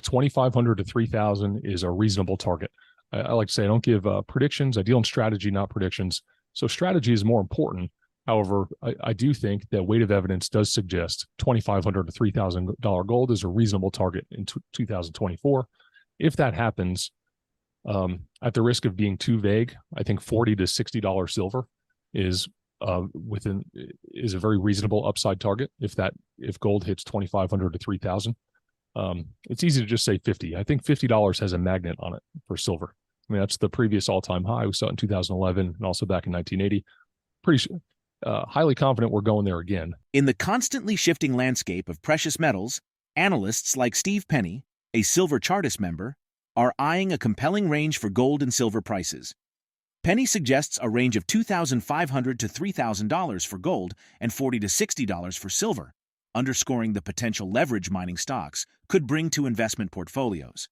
2,500 to 3,000 is a reasonable target. I like to say I don't give predictions. I deal in strategy, not predictions. So strategy is more important. However, I do think that weight of evidence does suggest $2,500 to $3,000 gold is a reasonable target in 2024. If that happens, at the risk of being too vague, I think $40 to $60 silver is a very reasonable upside target. If gold hits 2,500 to 3,000, it's easy to just say 50. I think $50 has a magnet on it for silver. I mean, that's the previous all-time high. We saw it in 2011 and also back in 1980. Pretty highly confident we're going there again. In the constantly shifting landscape of precious metals, analysts like StevePenny, a Silver Chartist member, are eyeing a compelling range for gold and silver prices. Penny suggests a range of $2,500 to $3,000 for gold and $40 to $60 for silver, underscoring the potential leverage mining stocks could bring to investment portfolios.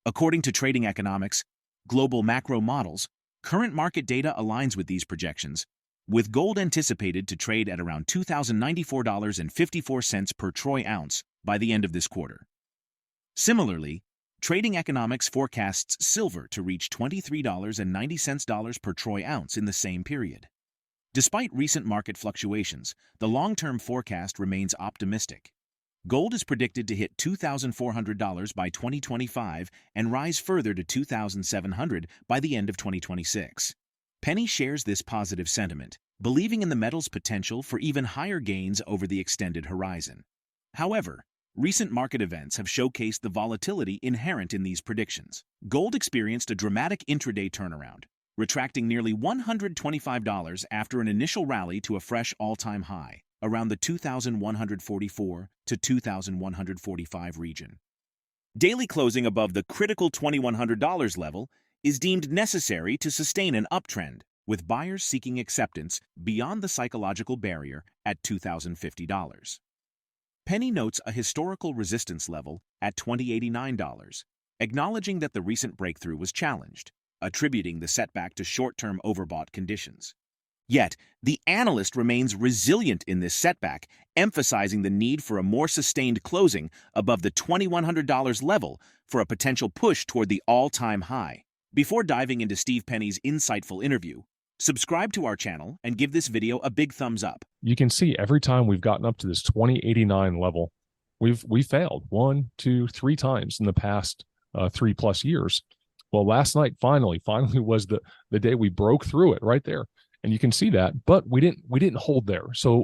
According to Trading Economics, global macro models, current market data aligns with these projections, with gold anticipated to trade at around $2,094.54 per troy ounce by the end of this quarter. Similarly, Trading Economics forecasts silver to reach $23.90 per troy ounce in the same period. Despite recent market fluctuations, the long-term forecast remains optimistic. Gold is predicted to hit $2,400 by 2025 and rise further to $2,700 by the end of 2026. Penny shares this positive sentiment, believing in the metal's potential for even higher gains over the extended horizon. However, recent market events have showcased the volatility inherent in these predictions. Gold experienced a dramatic intraday turnaround, retracting nearly $125 after an initial rally to a fresh all-time high, around the 2,144 to 2,145 region. Daily closing above the critical $2,100 level is deemed necessary to sustain an uptrend, with buyers seeking acceptance beyond the psychological barrier at $2,050. Penny notes a historical resistance level at $2,089, acknowledging that the recent breakthrough was challenged, attributing the setback to short-term overbought conditions. Yet, the analyst remains resilient in this setback, emphasizing the need for a more sustained closing above the $2,100 level for a potential push toward the all-time high. Before diving into StevePenny's insightful interview, subscribe to our channel and give this video a big thumbs up. You can see every time we've gotten up to this 2089 level, we failed 1, 2, 3 times in the past 3+ years. Well, last night finally was the day we broke through it right there, and you can see that. But we didn't hold there. So,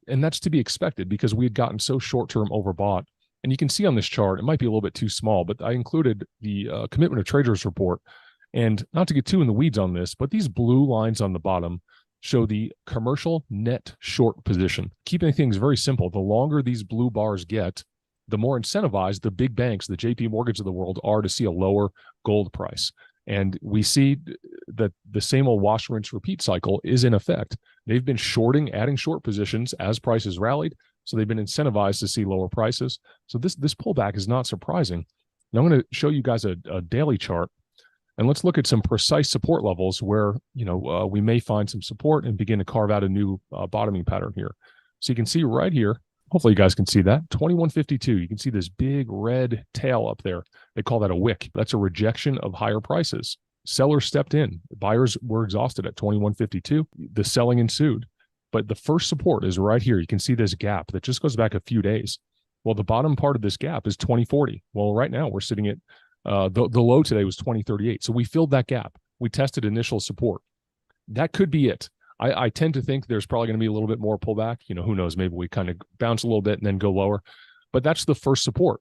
and that's to be expected because we had gotten so short-term overbought. And you can see on this chart, it might be a little bit too small, but I included the Commitment of Traders report. And not to get too in the weeds on this, but these blue lines on the bottom show the commercial net short position. Keeping things very simple, the longer these blue bars get, the more incentivized the big banks, the JP Morgans of the world, are to see a lower gold price. And we see that the same old wash, rinse, repeat cycle is in effect. They've been shorting, adding short positions as prices rallied, so they've been incentivized to see lower prices. So this pullback is not surprising. Now I'm going to show you guys a daily chart. And let's look at some precise support levels where, we may find some support and begin to carve out a new bottoming pattern here. So you can see right here, hopefully you guys can see that, 2152. You can see this big red tail up there. They call that a wick. That's a rejection of higher prices. Sellers stepped in. Buyers were exhausted at 2152. The selling ensued. But the first support is right here. You can see this gap that just goes back a few days. Well, the bottom part of this gap is 2040. Well, right now we're sitting at the low today was 2038. So we filled that gap. We tested initial support. That could be it. I tend to think there's probably going to be a little bit more pullback. Who knows? Maybe we kind of bounce a little bit and then go lower. But that's the first support.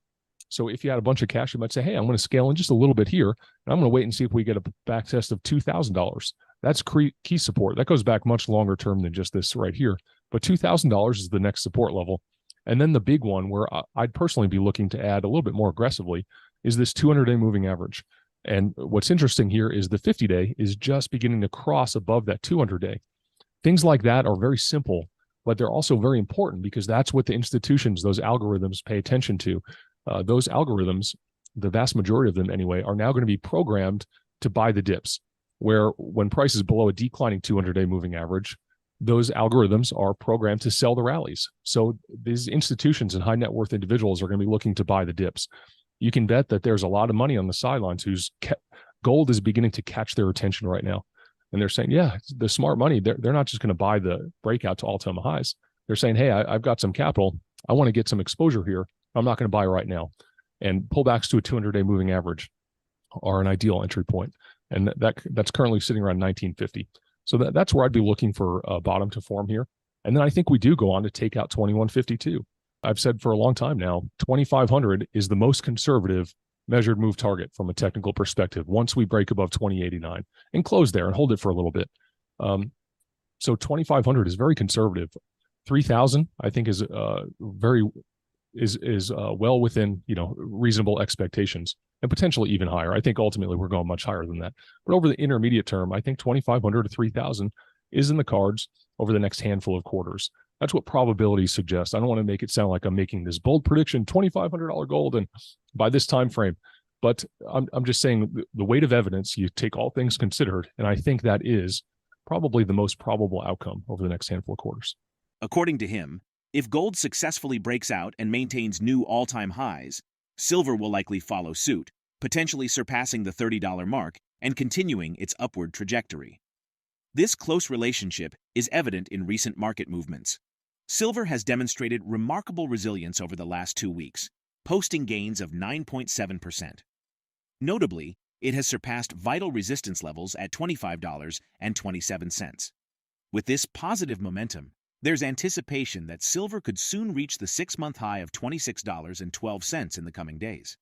So if you had a bunch of cash, you might say, hey, I'm going to scale in just a little bit here. And I'm going to wait and see if we get a back test of $2,000. That's key support. That goes back much longer term than just this right here. But $2,000 is the next support level. And then the big one where I'd personally be looking to add a little bit more aggressively is this 200-day moving average. And what's interesting here is the 50-day is just beginning to cross above that 200-day. Things like that are very simple, but they're also very important because that's what the institutions, those algorithms, pay attention to. Those algorithms, the vast majority of them anyway, are now going to be programmed to buy the dips, where when price is below a declining 200-day moving average, those algorithms are programmed to sell the rallies. So these institutions and high net worth individuals are going to be looking to buy the dips. You can bet that there's a lot of money on the sidelines whose gold is beginning to catch their attention right now. And they're saying, yeah, the smart money, they're not just going to buy the breakout to all-time highs. They're saying, hey, I've got some capital. I want to get some exposure here. I'm not going to buy right now. And pullbacks to a 200-day moving average are an ideal entry point. And that's currently sitting around 1950. So that's where I'd be looking for a bottom to form here. And then I think we do go on to take out 2152. I've said for a long time now, 2500 is the most conservative measured move target from a technical perspective once we break above 2089 and close there and hold it for a little bit. So 2500 is very conservative. 3000 I think is well within reasonable expectations and potentially even higher. I think ultimately we're going much higher than that. But over the intermediate term, I think 2500 to 3000 is in the cards over the next handful of quarters. That's what probabilities suggest. I don't want to make it sound like I'm making this bold prediction, $2,500 gold, and by this time frame. But I'm just saying the weight of evidence, you take all things considered, and I think that is probably the most probable outcome over the next handful of quarters. According to him, if gold successfully breaks out and maintains new all-time highs, silver will likely follow suit, potentially surpassing the $30 mark and continuing its upward trajectory. This close relationship is evident in recent market movements. Silver has demonstrated remarkable resilience over the last 2 weeks, posting gains of 9.7%. Notably, it has surpassed vital resistance levels at $25.27. With this positive momentum, there's anticipation that silver could soon reach the 6-month high of $26.12 in the coming days.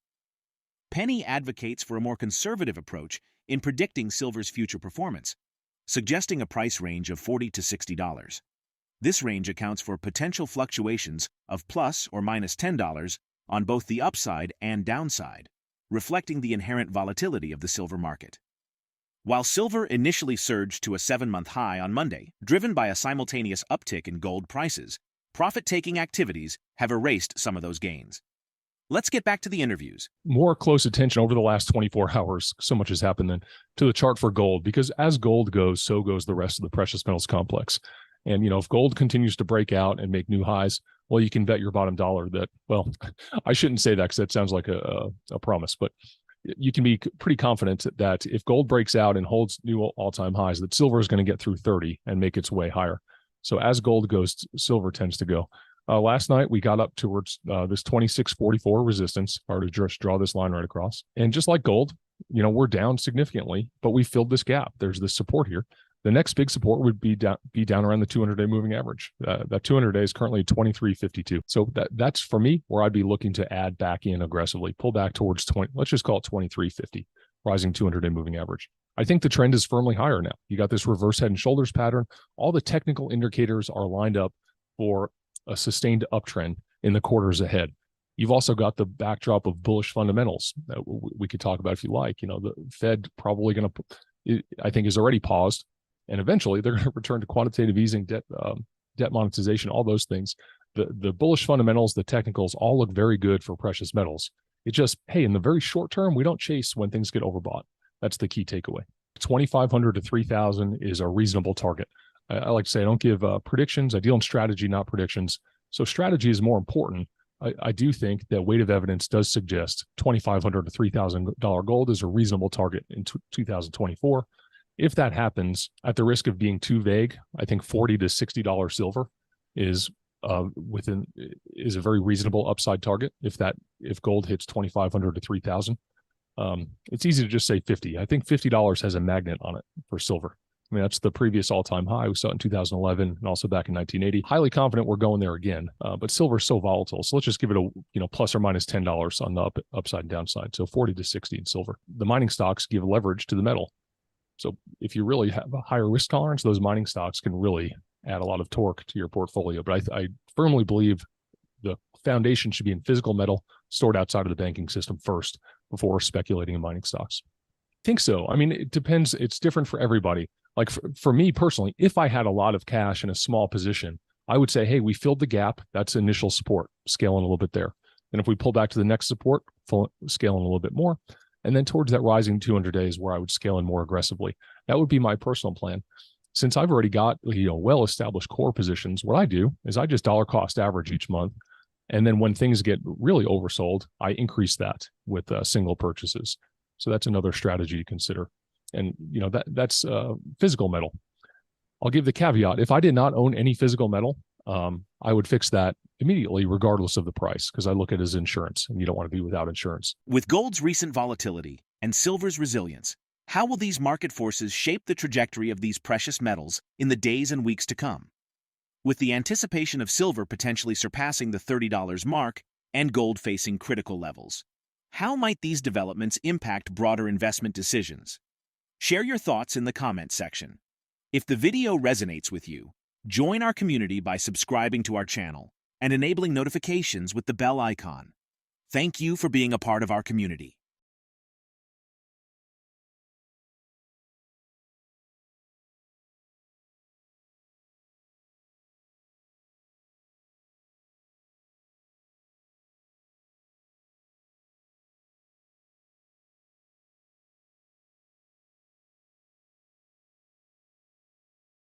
Penny advocates for a more conservative approach in predicting silver's future performance, suggesting a price range of $40 to $60. This range accounts for potential fluctuations of plus or minus $10 on both the upside and downside, reflecting the inherent volatility of the silver market. While silver initially surged to a 7-month high on Monday, driven by a simultaneous uptick in gold prices, profit-taking activities have erased some of those gains. Let's get back to the interviews. More close attention over the last 24 hours, so much has happened then, to the chart for gold, because as gold goes, so goes the rest of the precious metals complex. And, if gold continues to break out and make new highs, well, you can bet your bottom dollar that, well, I shouldn't say that because that sounds like a promise, but you can be pretty confident that if gold breaks out and holds new all-time highs, that silver is going to get through 30 and make its way higher. So as gold goes, silver tends to go. Last night, we got up towards this 2644 resistance, or to just draw this line right across. And just like gold, we're down significantly, but we filled this gap. There's this support here. The next big support would be down around the 200-day moving average. That 200-day is currently 2352. So that's for me where I'd be looking to add back in aggressively, pull back towards 20. Let's just call it 2350, rising 200-day moving average. I think the trend is firmly higher now. You got this reverse head and shoulders pattern. All the technical indicators are lined up for a sustained uptrend in the quarters ahead. You've also got the backdrop of bullish fundamentals that we could talk about if you like. The Fed probably going to, I think, is already paused. And eventually they're going to return to quantitative easing, debt monetization, all those things. The bullish fundamentals, the technicals all look very good for precious metals. It's just, hey, in the very short term, we don't chase when things get overbought. That's the key takeaway. 2,500 to 3,000 is a reasonable target. I like to say I don't give predictions. I deal in strategy, not predictions. So strategy is more important. I do think that weight of evidence does suggest $2,500 to $3,000 gold is a reasonable target in 2024. If that happens, at the risk of being too vague, I think $40 to $60 silver is a very reasonable upside target. If gold hits 2,500 to 3,000, it's easy to just say 50. I think $50 has a magnet on it for silver. I mean, that's the previous all-time high. We saw it in 2011 and also back in 1980. Highly confident we're going there again, but silver is so volatile. So let's just give it a plus or minus $10 on the upside and downside. So 40 to 60 in silver. The mining stocks give leverage to the metal. So if you really have a higher risk tolerance, those mining stocks can really add a lot of torque to your portfolio. But I firmly believe the foundation should be in physical metal stored outside of the banking system first before speculating in mining stocks. I think so. I mean, it depends. It's different for everybody. Like for me personally, if I had a lot of cash in a small position, I would say, hey, we filled the gap. That's initial support, scaling a little bit there. And if we pull back to the next support, scaling a little bit more. And then towards that rising 200 days where I would scale in more aggressively. That would be my personal plan. since I've already got well-established core positions, what I do is I just dollar cost average each month, and then when things get really oversold, I increase that with single purchases. So that's another strategy to consider. And that's physical metal. I'll give the caveat: if I did not own any physical metal, I would fix that immediately, regardless of the price, because I look at it as insurance, and you don't want to be without insurance. With gold's recent volatility and silver's resilience, how will these market forces shape the trajectory of these precious metals in the days and weeks to come? With the anticipation of silver potentially surpassing the $30 mark and gold facing critical levels, how might these developments impact broader investment decisions? Share your thoughts in the comments section. If the video resonates with you, join our community by subscribing to our channel and enabling notifications with the bell icon. Thank you for being a part of our community.